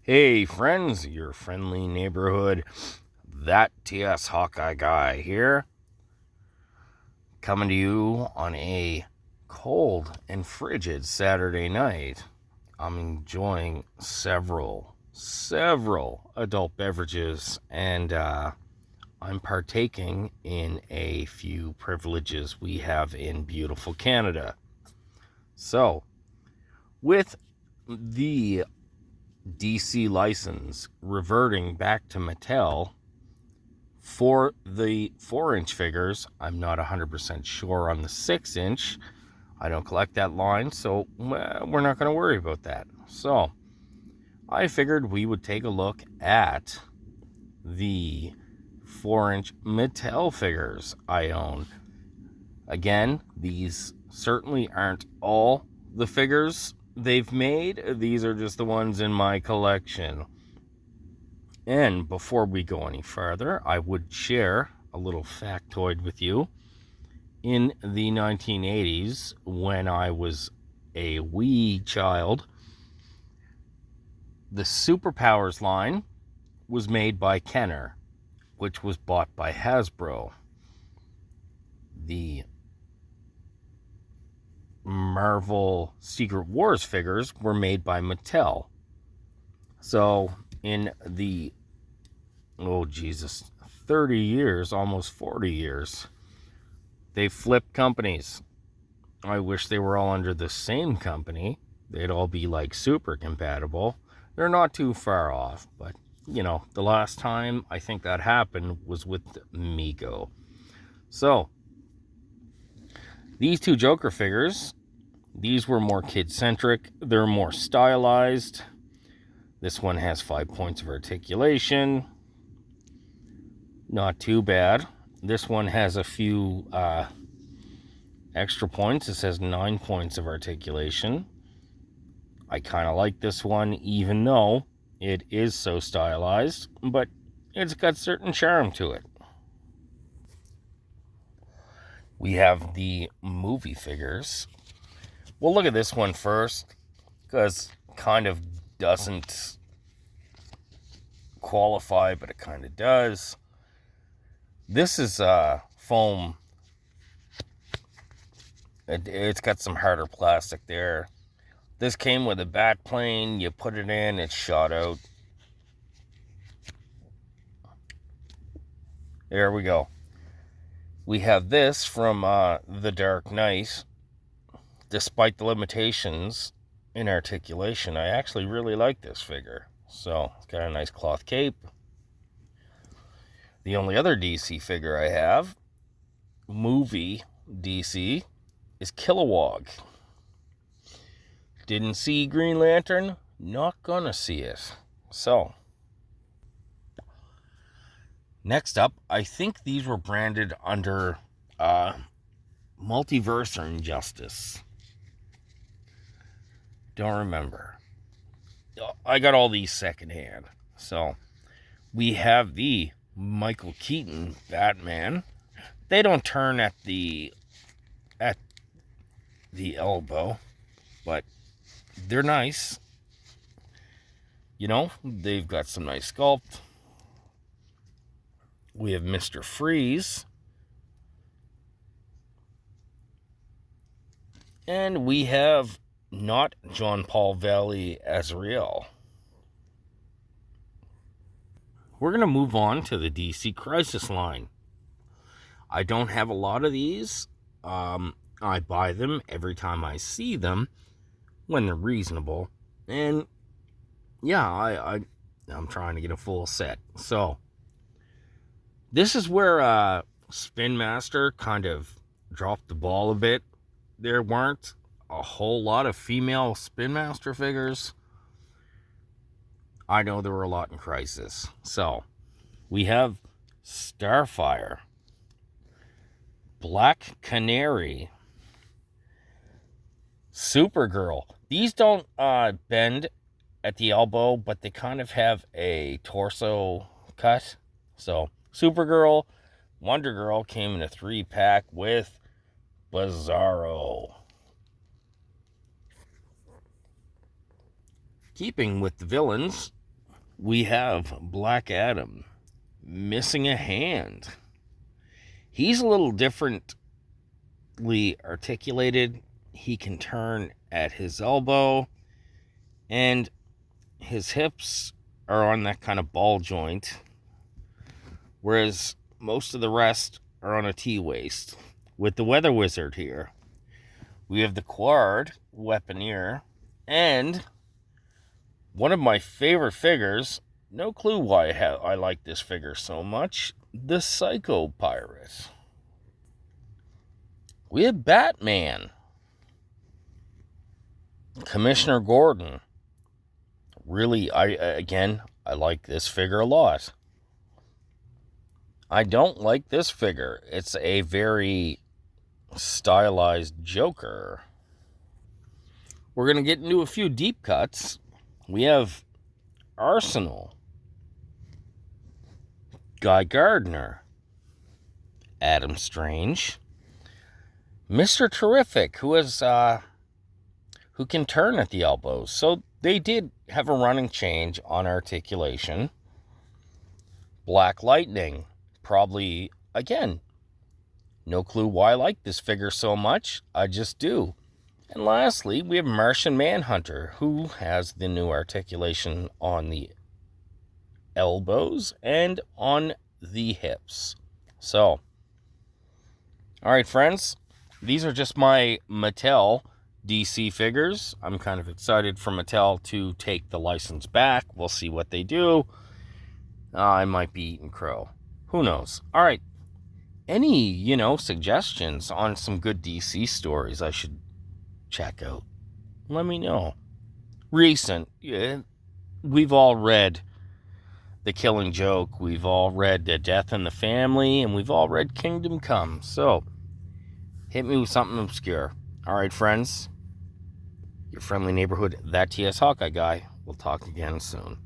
Hey friends, your friendly neighborhood, that TS Hawkeye guy here, coming to you on a cold and frigid Saturday night. I'm enjoying several adult beverages, and I'm partaking in a few privileges we have in beautiful Canada. So, with the DC license reverting back to Mattel for the 4-inch figures, I'm not 100% sure on the 6-inch. I don't collect that line, so we're not going to worry about that. So I figured we would take a look at the 4-inch Mattel figures I own. Again, these certainly aren't all the figures they've made. These are just the ones in my collection. And before we go any further, I would share a little factoid with you. In the 1980s, when I was a wee child, the Superpowers line was made by Kenner, which was bought by Hasbro. The Marvel Secret Wars figures were made by Mattel. So in the 30 years, almost 40 years, they flipped companies. I wish they were all under the same company. They'd all be like super compatible. They're not too far off, but the last time I think that happened was with Mego. So these two Joker figures, these were more kid-centric. They're more stylized. This one has 5 points of articulation. Not too bad. This one has a few extra points. It says 9 points of articulation. I kind of like this one, even though it is so stylized, but it's got certain charm to it. We have the movie figures. We'll look at this one first, because it kind of doesn't qualify, but it kind of does. This is foam. It's got some harder plastic there. This came with a bat plane. You put it in, it shot out. There we go. We have this from The Dark Knight. Despite the limitations in articulation, I actually really like this figure. So, it's got a nice cloth cape. The only other DC figure I have, movie DC, is Kilowog. Didn't see Green Lantern, not gonna see it. So, next up, I think these were branded under Multiverse or Injustice. Don't remember. I got all these secondhand. So, we have the Michael Keaton Batman. They don't turn at the elbow, but they're nice. They've got some nice sculpt. We have Mr. Freeze. And we have not John Paul Valley Azrael. We're going to move on to the DC Crisis line. I don't have a lot of these. I buy them every time I see them when they're reasonable. And yeah, I'm trying to get a full set. So this is where Spin Master kind of dropped the ball a bit. There weren't a whole lot of female Spin Master figures. I know there were a lot in Crisis. So we have Starfire, Black Canary, Supergirl. These don't bend at the elbow, but they kind of have a torso cut. So Supergirl, Wonder Girl came in a 3-pack with Bizarro. Keeping with the villains, we have Black Adam missing a hand. He's a little differently articulated. He can turn at his elbow, and his hips are on that kind of ball joint, whereas most of the rest are on a T-waist. With the Weather Wizard here, we have the Quard Weaponeer, and one of my favorite figures, no clue why I like this figure so much, the Psycho Pirate. We have Batman, Commissioner Gordon. Really, I like this figure a lot. I don't like this figure. It's a very stylized Joker. We're going to get into a few deep cuts. We have Arsenal, Guy Gardner, Adam Strange, Mr. Terrific, who can turn at the elbows. So they did have a running change on articulation. Black Lightning, probably, again, no clue why I like this figure so much. I just do. And lastly, we have Martian Manhunter, who has the new articulation on the elbows and on the hips. So, all right, friends, these are just my Mattel DC figures. I'm kind of excited for Mattel to take the license back. We'll see what they do. I might be eating crow. Who knows? All right. Any, suggestions on some good DC stories I should check out? Let me know. Recent. Yeah, we've all read The Killing Joke. We've all read The Death in the Family. And we've all read Kingdom Come. So, hit me with something obscure. All right, friends. Your friendly neighborhood, that TS Hawkeye guy. We'll talk again soon.